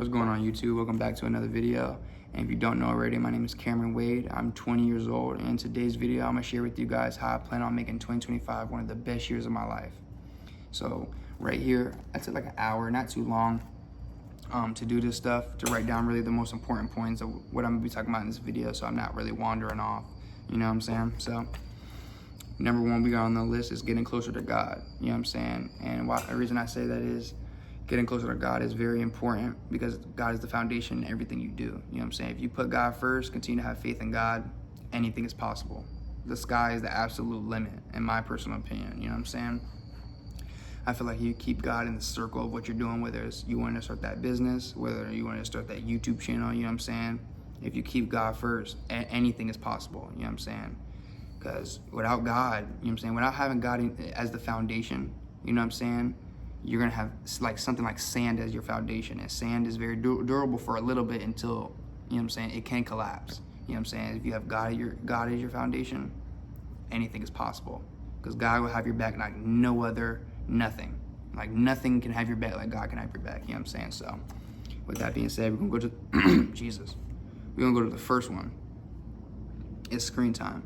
What's going on, YouTube? Welcome back to another video. And if you don't know already, my name is Cameron Wade. I'm 20 years old, and in today's video, I'm gonna share with you guys how I plan on making 2025 one of the best years of my life. So right here, I took like an hour, not too long, to do this stuff, to write down really the most important points of what I'm gonna be talking about in this video, so I'm not really wandering off, you know what I'm saying? So number one we got on the list is getting closer to God, you know what I'm saying? And the reason I say that is getting closer to God is very important because God is the foundation in everything you do. You know what I'm saying? If you put God first, continue to have faith in God, anything is possible. The sky is the absolute limit, in my personal opinion. You know what I'm saying? I feel like you keep God in the circle of what you're doing, whether it's you want to start that business, whether you want to start that YouTube channel, you know what I'm saying? If you keep God first, anything is possible, you know what I'm saying? Because without God, you know what I'm saying? Without having God as the foundation, you know what I'm saying? You're gonna have like something like sand as your foundation, and sand is very durable for a little bit until, you know what I'm saying, it can collapse. You know what I'm saying? If you have God as your foundation, anything is possible, because God will have your back like no other, nothing. Like nothing can have your back like God can have your back. You know what I'm saying? So with that being said, we're gonna go to Jesus. We're gonna go to the first one. It's screen time.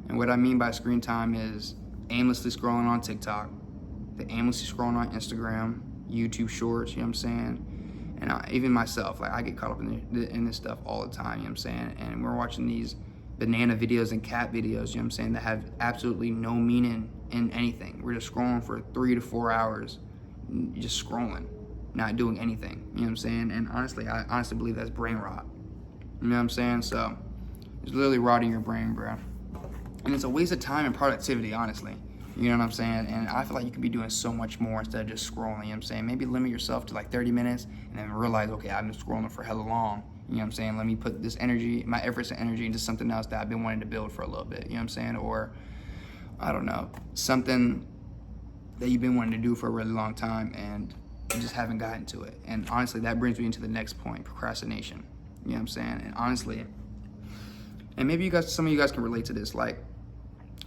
And what I mean by screen time is aimlessly scrolling on TikTok, aimlessly scrolling on Instagram, YouTube Shorts, you know what I'm saying? And even myself, like I get caught up in this stuff all the time, you know what I'm saying? And we're watching these banana videos and cat videos, you know what I'm saying, that have absolutely no meaning in anything. We're just scrolling for 3 to 4 hours, just scrolling, not doing anything, you know what I'm saying? And honestly, I honestly believe that's brain rot. You know what I'm saying? So it's literally rotting your brain, bro. And it's a waste of time and productivity, honestly. You know what I'm saying? And I feel like you could be doing so much more instead of just scrolling, you know what I'm saying? Maybe limit yourself to like 30 minutes and then realize, okay, I've been scrolling for hella long. You know what I'm saying? Let me put this energy, my efforts and energy into something else that I've been wanting to build for a little bit, you know what I'm saying? Or, I don't know, something that you've been wanting to do for a really long time and you just haven't gotten to it. And honestly, that brings me into the next point, procrastination. You know what I'm saying? And honestly, and maybe some of you guys can relate to this, like,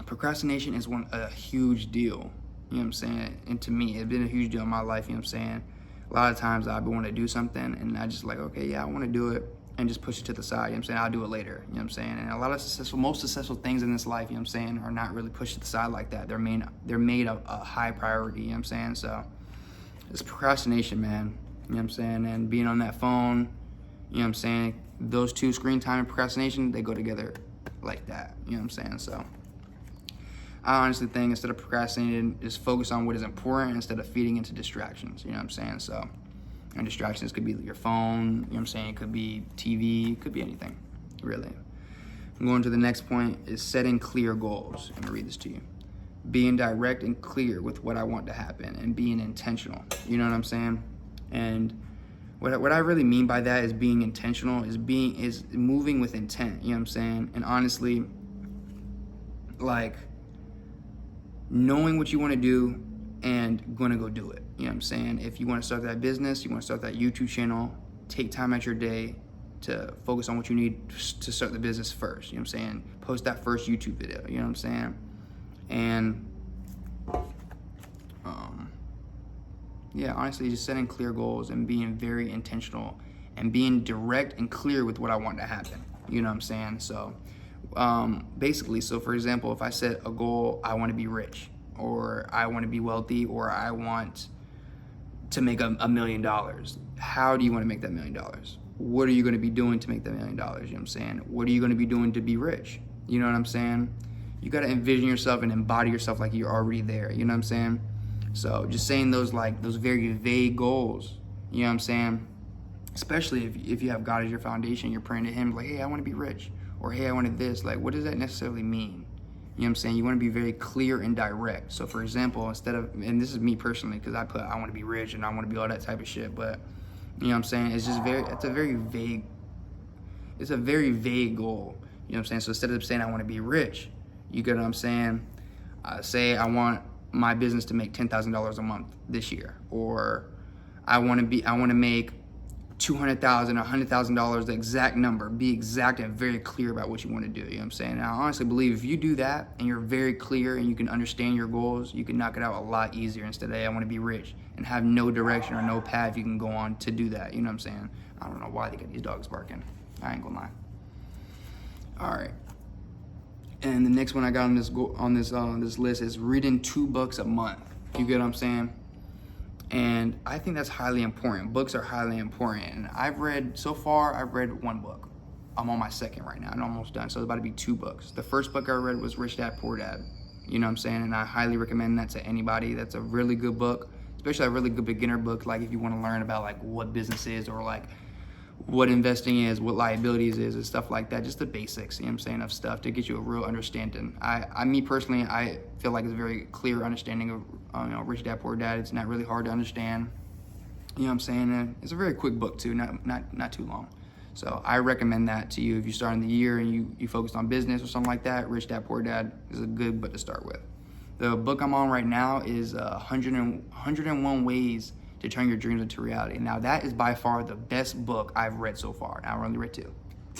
procrastination is a huge deal, you know what I'm saying? And to me, it's been a huge deal in my life, you know what I'm saying? A lot of times I've been wanting to do something and I just like, okay, yeah, I want to do it, and just push it to the side, you know what I'm saying? I'll do it later, you know what I'm saying? And a lot of most successful things in this life, you know what I'm saying, are not really pushed to the side like that. They're made a high priority, you know what I'm saying? So it's procrastination, man, you know what I'm saying? And being on that phone, you know what I'm saying? Those two, screen time and procrastination, they go together like that, you know what I'm saying? So I honestly think instead of procrastinating, just focus on what is important instead of feeding into distractions, you know what I'm saying? So, and distractions could be your phone, you know what I'm saying? It could be TV, it could be anything, really. I'm going to the next point is setting clear goals. I'm gonna read this to you. Being direct and clear with what I want to happen and being intentional, you know what I'm saying? And what I really mean by that is being intentional, is moving with intent, you know what I'm saying? And honestly, like, knowing what you want to do and going to go do it. You know what I'm saying? If you want to start that business, you want to start that YouTube channel, take time out your day to focus on what you need to start the business first. You know what I'm saying? Post that first YouTube video. You know what I'm saying? And yeah, honestly, just setting clear goals and being very intentional and being direct and clear with what I want to happen. You know what I'm saying? So basically, so for example, if I set a goal, I want to be rich, or I want to be wealthy, or I want to make $1 million. How do you want to make that $1 million? What are you going to be doing to make that $1 million? You know what I'm saying? What are you going to be doing to be rich? You know what I'm saying? You got to envision yourself and embody yourself like you're already there. You know what I'm saying? So just saying those very vague goals, you know what I'm saying? Especially if you have God as your foundation, you're praying to him like, hey, I want to be rich. Or, hey, I wanted this. Like, what does that necessarily mean? You know what I'm saying? You want to be very clear and direct. So, for example, instead of, and this is me personally, because I want to be rich and I want to be all that type of shit. But, you know what I'm saying? It's a very vague goal. You know what I'm saying? So instead of saying I want to be rich, you get what I'm saying? Say I want my business to make $10,000 a month this year. Or I want to make $200,000, $100,000, the exact number. Be exact and very clear about what you want to do. You know what I'm saying? And I honestly believe if you do that and you're very clear and you can understand your goals, you can knock it out a lot easier instead of, hey, I want to be rich. and have no direction or no path you can go on to do that. You know what I'm saying? I don't know why they got these dogs barking. I ain't gonna lie. All right. And the next one I got on this list is reading 2 books a month. You get what I'm saying? And I think that's highly important. Books are highly important. And I've read 1 book. I'm on my 2nd right now. I'm almost done. So it's about to be 2 books. The first book I read was Rich Dad Poor Dad. You know what I'm saying? And I highly recommend that to anybody. That's a really good book, especially a really good beginner book. Like if you want to learn about like what business is, or like what investing is, what liabilities is, and stuff like that. Just the basics, you know what I'm saying, of stuff to get you a real understanding. Me personally, I feel like it's a very clear understanding of Rich Dad Poor Dad. It's not really hard to understand. You know what I'm saying? And it's a very quick book too, not too long. So I recommend that to you if you're starting the year and you focused on business or something like that. Rich Dad Poor Dad is a good book to start with. The book I'm on right now is 101 Ways to Turn Your Dreams into Reality. Now that is by far the best book I've read so far. Now I've only read 2.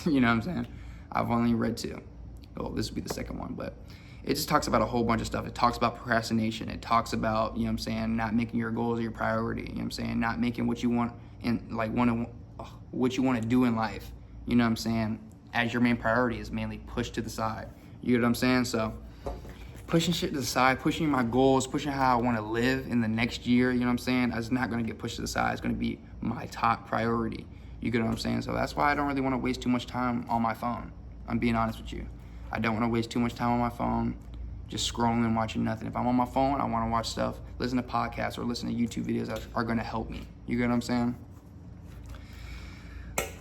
You know what I'm saying? I've only read 2. Well, this will be the 2nd one, but it just talks about a whole bunch of stuff. It talks about procrastination. It talks about, you know what I'm saying, not making your goals your priority. You know what I'm saying? Not making what you want what you want to do in life. You know what I'm saying? As your main priority is mainly pushed to the side. You know what I'm saying? So pushing shit to the side, pushing my goals, pushing how I want to live in the next year, you know what I'm saying? It's not going to get pushed to the side. It's going to be my top priority. You get what I'm saying? So that's why I don't really want to waste too much time on my phone. I'm being honest with you. I don't want to waste too much time on my phone, just scrolling, watching nothing. If I'm on my phone, I want to watch stuff, listen to podcasts, or listen to YouTube videos that are going to help me. You get what I'm saying?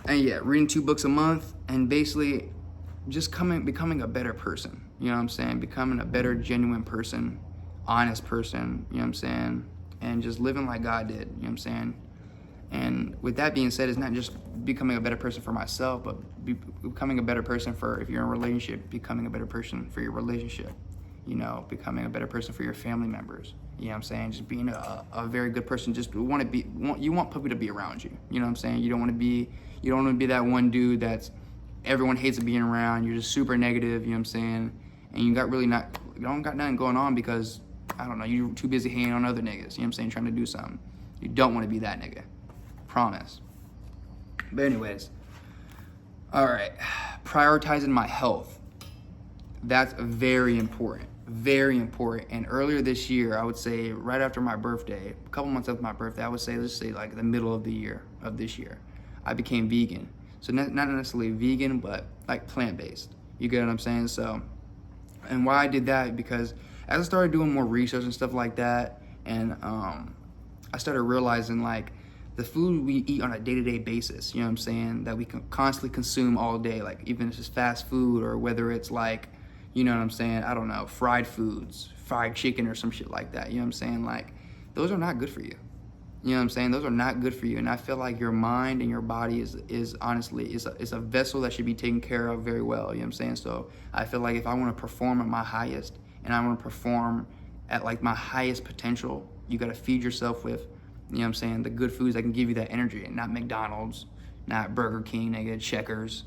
And yeah, reading 2 books a month, and basically just becoming a better person. You know what I'm saying? Becoming a better, genuine person, honest person, you know what I'm saying? And just living like God did, you know what I'm saying? And with that being said, it's not just becoming a better person for myself, but becoming a better person for, if you're in a relationship, becoming a better person for your relationship. You know, becoming a better person for your family members. You know what I'm saying? Just being a very good person. Just you want people to be around you. You know what I'm saying? You don't want to be that one dude that's everyone hates being around. You're just super negative, you know what I'm saying? And you don't got nothing going on because, I don't know, you're too busy hanging on other niggas, you know what I'm saying, trying to do something. You don't want to be that nigga. Promise. But anyways, all right, prioritizing my health. That's very important. Very important. And earlier this year, I would say right after my birthday, a couple months after my birthday, I would say, let's say like the middle of this year, I became vegan. So not necessarily vegan, but like plant-based. You get what I'm saying? So, and why I did that, because as I started doing more research and stuff like that, and I started realizing like the food we eat on a day-to-day basis, you know what I'm saying, that we can constantly consume all day, like even if it's fast food, or whether it's like, you know what I'm saying, I don't know, fried foods, fried chicken or some shit like that, you know what I'm saying, like those are not good for you. You know what I'm saying? Those are not good for you. And I feel like your mind and your body is honestly a vessel that should be taken care of very well. You know what I'm saying? So I feel like if I want to perform at my highest, and I want to perform at like my highest potential, you got to feed yourself with, you know what I'm saying, the good foods that can give you that energy, and not McDonald's, not Burger King, nigga, Checkers.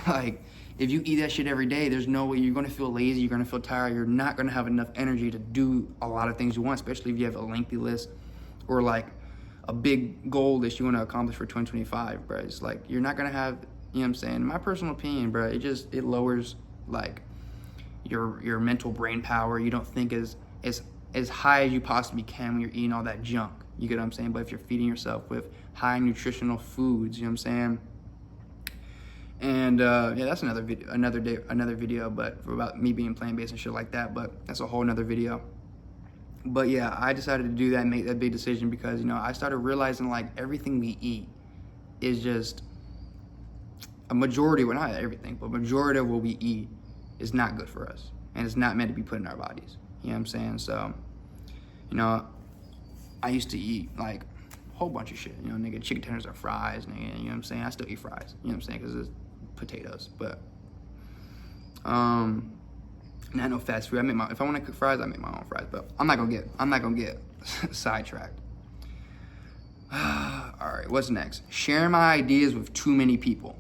Like if you eat that shit every day, there's no way, you're going to feel lazy, you're going to feel tired, you're not going to have enough energy to do a lot of things you want, especially if you have a lengthy list or like a big goal that you want to accomplish for 2025, bro. It's like you're not gonna have, you know what I'm saying, in my personal opinion, bro, it lowers like your mental brain power. You don't think as high as you possibly can when you're eating all that junk. You get what I'm saying? But if you're feeding yourself with high nutritional foods, you know what I'm saying? And yeah, that's another video, but about me being plant-based and shit like that, but that's a whole nother video. But yeah, I decided to do that and make that big decision because, you know, I started realizing like everything we eat is just a majority, well, not everything, but majority of what we eat is not good for us. And it's not meant to be put in our bodies. You know what I'm saying? So, you know, I used to eat like a whole bunch of shit. You know, nigga, chicken tenders or fries, nigga, you know what I'm saying? I still eat fries, you know what I'm saying? Because it's potatoes. But, not no fast food. If I want to cook fries, I make my own fries. But I'm not gonna get sidetracked. All right, what's next? Sharing my ideas with too many people.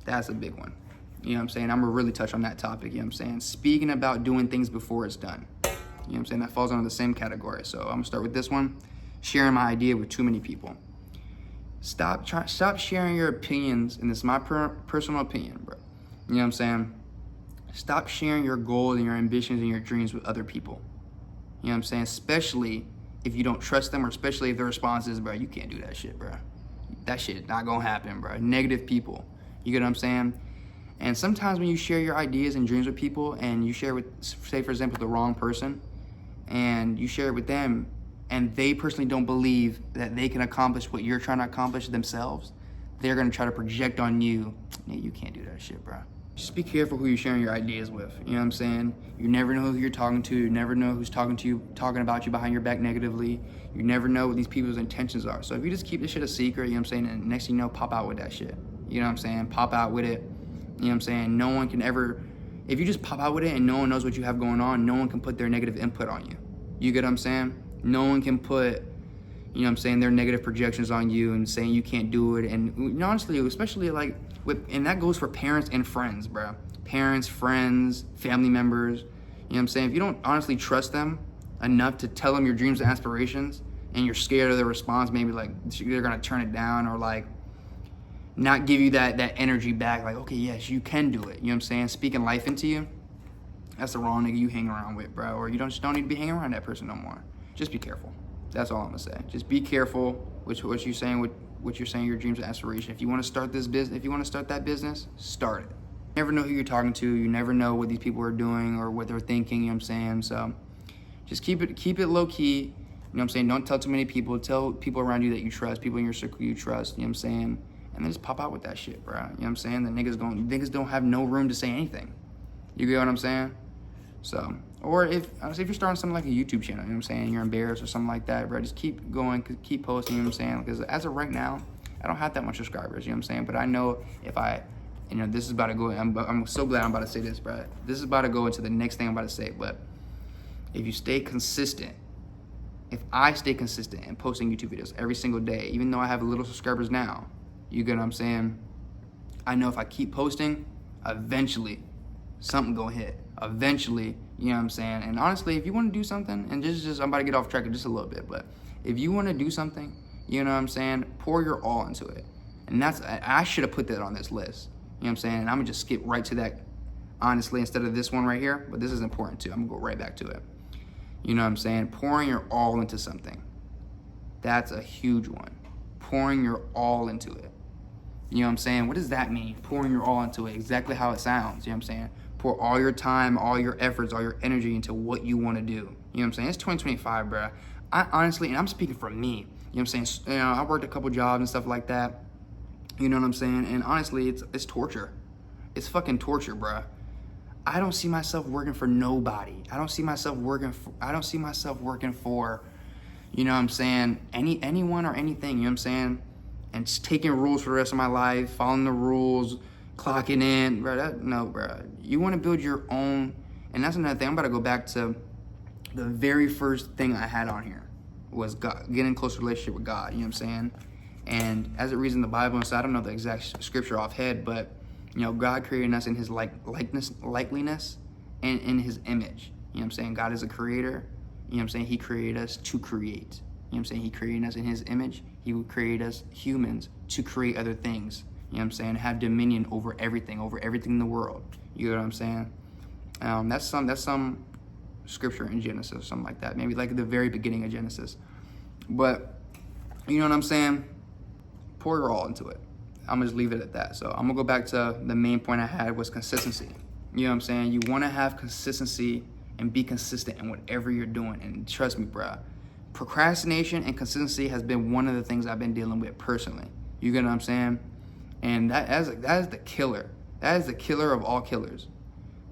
That's a big one. You know what I'm saying? I'm gonna really touch on that topic. You know what I'm saying? Speaking about doing things before it's done. You You know what I'm saying? That falls under the same category. So I'm gonna start with this one, sharing my idea with too many people. Stop sharing your opinions, and this is my personal opinion, bro. You know what I'm saying? Stop sharing your goals and your ambitions and your dreams with other people. You know what I'm saying? Especially if you don't trust them, or especially if their response is, bro, you can't do that shit, bro. That shit not gonna happen, bro. Negative people. You get what I'm saying? And sometimes when you share your ideas and dreams with people, and you share with, say for example, the wrong person, and you share it with them, and they personally don't believe that they can accomplish what you're trying to accomplish themselves, they're gonna try to project on you, hey, you can't do that shit, bro. Just be careful who you're sharing your ideas with. You know what I'm saying? You never know who you're talking to. You never know who's talking to you, talking about you behind your back negatively. You never know what these people's intentions are. So if you just keep this shit a secret, you know what I'm saying, and next thing you know, pop out with that shit. You know what I'm saying? Pop out with it. You know what I'm saying? No one can ever, if you just pop out with it and no one knows what you have going on, no one can put their negative input on you. You get what I'm saying? No one can put, you know what I'm saying, their negative projections on you and saying you can't do it. And honestly, especially like and that goes for parents and friends, bro. Parents, friends, family members. You know what I'm saying? If you don't honestly trust them enough to tell them your dreams and aspirations, and you're scared of their response, maybe like they're gonna turn it down, or like not give you that energy back, like, okay, yes, you can do it. You know what I'm saying? Speaking life into you, that's the wrong nigga you hang around with, bro. Or you just don't need to be hanging around that person no more. Just be careful. That's all I'm gonna say. Just be careful with what you're saying, your dreams and aspirations. If you want to start this business, if you want to start that business, start it. You never know who you're talking to. You never know what these people are doing or what they're thinking. You know what I'm saying? So just keep it low key. You know what I'm saying? Don't tell too many people. Tell people around you that you trust, people in your circle you trust. You know what I'm saying? And then just pop out with that shit, bro. You know what I'm saying? The niggas don't have no room to say anything. You get what I'm saying? So, or if you're starting something like a YouTube channel, you know what I'm saying, you're embarrassed or something like that, bro, just keep going, keep posting, you know what I'm saying? Because as of right now, I don't have that much subscribers, you know what I'm saying? But I know if this is about to go, I'm so glad I'm about to say this, bro. This is about to go into the next thing I'm about to say, but if you stay consistent, if I stay consistent in posting YouTube videos every single day, even though I have little subscribers now, you get what I'm saying? I know if I keep posting, eventually something gonna hit. Eventually, you know what I'm saying? And honestly, if you want to do something, and I'm about to get off track just a little bit, but if you want to do something, you know what I'm saying, pour your all into it. And I should have put that on this list. You know what I'm saying? And I'm gonna just skip right to that, honestly, instead of this one right here, but this is important too. I'm gonna go right back to it. You know what I'm saying? Pouring your all into something. That's a huge one. Pouring your all into it. You know what I'm saying? What does that mean? Pouring your all into it. Exactly how it sounds. You know what I'm saying? Pour all your time, all your efforts, all your energy into what you want to do. You know what I'm saying? It's 2025, bro. I honestly, and I'm speaking for me. You know what I'm saying? You know, I worked a couple jobs and stuff like that. You know what I'm saying? And honestly, it's torture. It's fucking torture, bro. I don't see myself working for nobody. I don't see myself working for, you know what I'm saying, anyone or anything, you know what I'm saying? And just taking rules for the rest of my life, following the rules, clocking in, bro. No, bro. You want to build your own, and that's another thing. I'm about to go back to the very first thing I had on here was God, getting a close relationship with God. You know what I'm saying? And as it reads in the Bible, and so I don't know the exact scripture off head, but you know, God created us in His likeliness, and in His image. You know what I'm saying? God is a creator. You know what I'm saying? He created us to create. You know what I'm saying? He created us in His image. He would create us humans to create other things. You know what I'm saying? Have dominion over everything in the world. You know what I'm saying? That's some scripture in Genesis or something like that. Maybe like the very beginning of Genesis. But you know what I'm saying? Pour your all into it. I'm gonna just leave it at that. So I'm gonna go back to the main point I had was consistency. You know what I'm saying? You wanna have consistency and be consistent in whatever you're doing. And trust me, bro, procrastination and consistency has been one of the things I've been dealing with personally. You get what I'm saying? And that is the killer. That is the killer of all killers.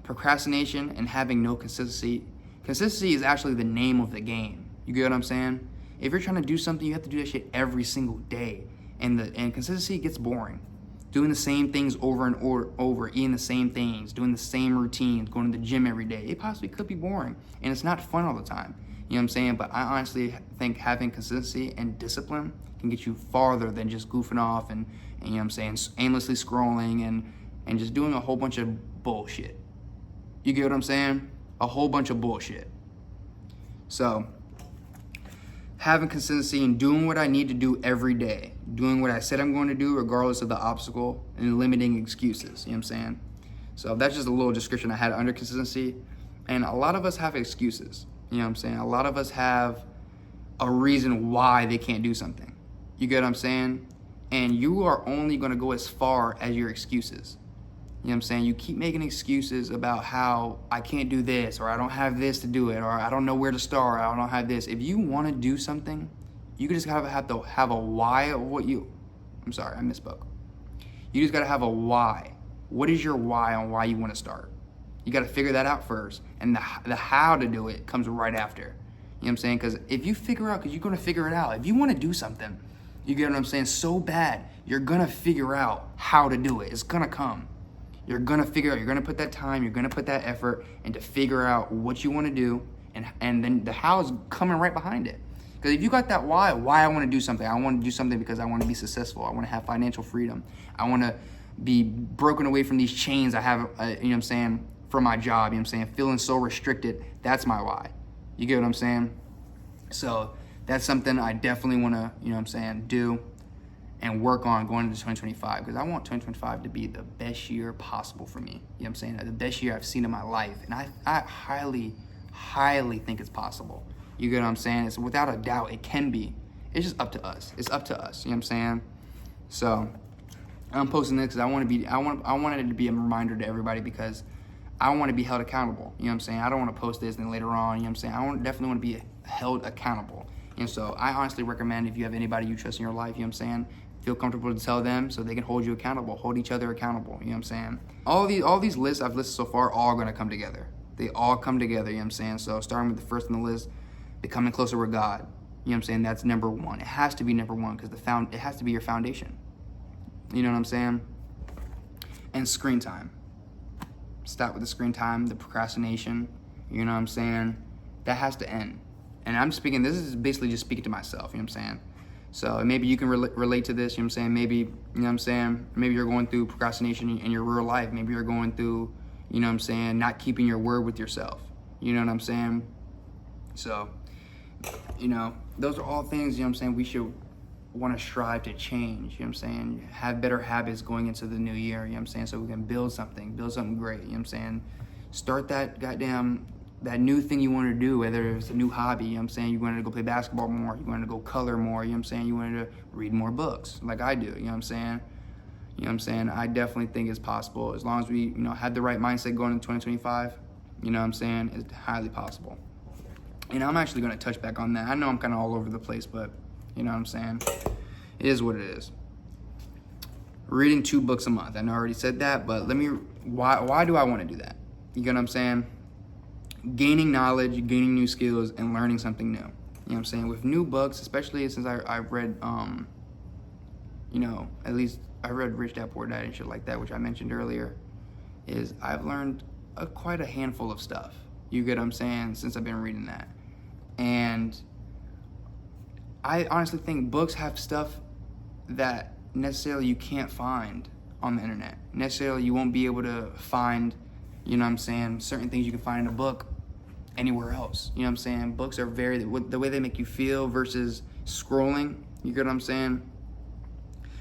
Procrastination and having no consistency. Consistency is actually the name of the game. You get what I'm saying? If you're trying to do something, you have to do that shit every single day. And consistency gets boring. Doing the same things over and over, eating the same things, doing the same routines, going to the gym every day. It possibly could be boring. And it's not fun all the time. You know what I'm saying? But I honestly think having consistency and discipline can get you farther than just goofing off and you know what I'm saying, aimlessly scrolling and just doing a whole bunch of bullshit. You get what I'm saying? A whole bunch of bullshit. So having consistency and doing what I need to do every day, doing what I said I'm going to do regardless of the obstacle, and limiting excuses, you know what I'm saying? So that's just a little description I had under consistency. And a lot of us have excuses, you know what I'm saying? A lot of us have a reason why they can't do something. You get what I'm saying? And you are only gonna go as far as your excuses. You know what I'm saying? You keep making excuses about how I can't do this, or I don't have this to do it, or I don't know where to start, or I don't have this. If you want to do something, you just gotta have to have a why of what you, I'm sorry, I misspoke. You just gotta have a why. What is your why on why you wanna start? You gotta figure that out first, and the how to do it comes right after. You know what I'm saying? Because if you figure out, because you're gonna figure it out. If you wanna do something, you get what I'm saying, so bad, you're gonna figure out how to do it. It's gonna come. You're gonna figure out, you're gonna put that time, you're gonna put that effort into figure out what you wanna do, and then the how is coming right behind it. Because if you got that why I wanna do something, I wanna do something because I wanna be successful, I wanna have financial freedom, I wanna be broken away from these chains I have, you know what I'm saying, for my job, you know what I'm saying, feeling so restricted, that's my why. You get what I'm saying? So that's something I definitely wanna, you know what I'm saying, do and work on going into 2025, because I want 2025 to be the best year possible for me. You know what I'm saying? The best year I've seen in my life. And I highly, highly think it's possible. You get what I'm saying? It's without a doubt, it can be. It's just up to us. It's up to us. You know what I'm saying? So I'm posting this because I wanted it to be a reminder to everybody, because I want to be held accountable. You know what I'm saying? I don't want to post this and then later on, you know what I'm saying? Definitely want to be held accountable. And so I honestly recommend, if you have anybody you trust in your life, you know what I'm saying, feel comfortable to tell them so they can hold you accountable, hold each other accountable, you know what I'm saying? All these lists I've listed so far are all gonna come together. They all come together, you know what I'm saying? So starting with the first on the list, becoming closer with God, you know what I'm saying? That's number one. It has to be number one, because it has to be your foundation. You know what I'm saying? And screen time. Stop with the screen time, the procrastination, you know what I'm saying? That has to end. And I'm speaking, this is basically just speaking to myself, you know what I'm saying? So maybe you can relate to this, you know what I'm saying? Maybe, you know what I'm saying? Maybe you're going through procrastination in your real life. Maybe you're going through, you know what I'm saying, not keeping your word with yourself. You know what I'm saying? So, you know, those are all things, you know what I'm saying, we should want to strive to change, you know what I'm saying? Have better habits going into the new year, you know what I'm saying? So we can build something great, you know what I'm saying? Start that new thing you wanted to do, whether it's a new hobby, you know what I'm saying? You wanted to go play basketball more, you wanted to go color more, you know what I'm saying? You wanted to read more books, like I do, you know what I'm saying? You know what I'm saying? I definitely think it's possible. As long as we, you know, had the right mindset going into 2025, you know what I'm saying? It's highly possible. And I'm actually gonna touch back on that. I know I'm kind of all over the place, but you know what I'm saying? It is what it is. Reading 2 books a month. I know I already said that, but why do I wanna do that? You get what I'm saying? Gaining knowledge, gaining new skills, and learning something new. You know what I'm saying? With new books, especially since I've read, you know, at least I read Rich Dad Poor Dad and shit like that, which I mentioned earlier, is I've learned quite a handful of stuff. You get what I'm saying? Since I've been reading that. And I honestly think books have stuff that necessarily you can't find on the internet. Necessarily you won't be able to find, you know what I'm saying, certain things you can find in a book anywhere else. You know what I'm saying? Books are the way they make you feel versus scrolling. You get what I'm saying?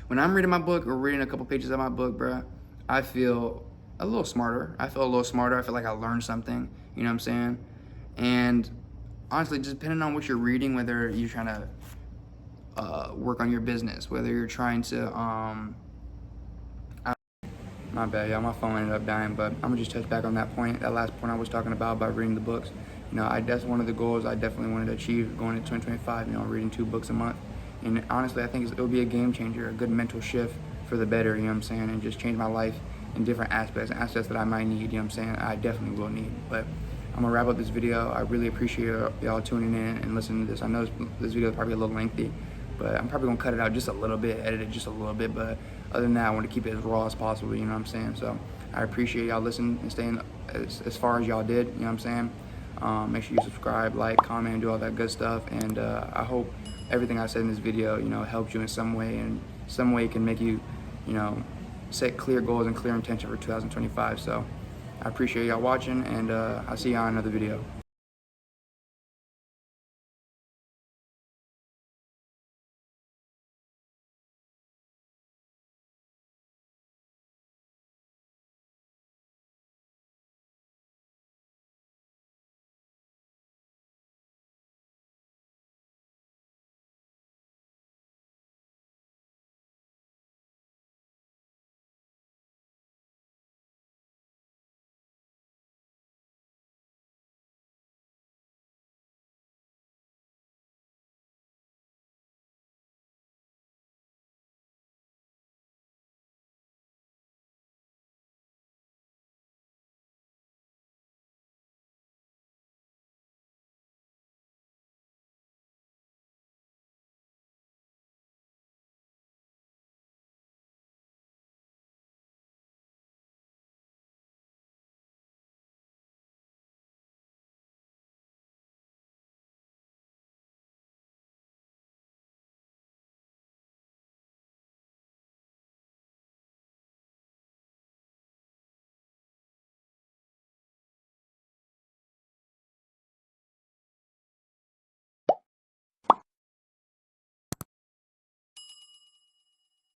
When I'm reading my book or reading a couple pages of my book, bruh, I feel a little smarter. I feel like I learned something. You know what I'm saying? And honestly, just depending on what you're reading, whether you're trying to work on your business, whether you're trying to, my bad, y'all, my phone ended up dying, but I'm gonna just touch back on that last point I was talking about reading the books. You know, that's one of the goals I definitely wanted to achieve going into 2025, you know, reading 2 books a month. And honestly, I think it'll be a game changer, a good mental shift for the better, you know what I'm saying, and just change my life in different aspects that I might need, you know what I'm saying, I definitely will need. But I'm gonna wrap up this video. I really appreciate y'all tuning in and listening to this. I know this video is probably a little lengthy, but I'm probably gonna cut it out just a little bit, edit it just a little bit, but other than that, I want to keep it as raw as possible, you know what I'm saying? So I appreciate y'all listening and staying as far as y'all did, you know what I'm saying? Make sure you subscribe, like, comment, and do all that good stuff. And I hope everything I said in this video, you know, helps you in some way, and some way can make you, you know, set clear goals and clear intention for 2025. So I appreciate y'all watching, and I'll see y'all in another video.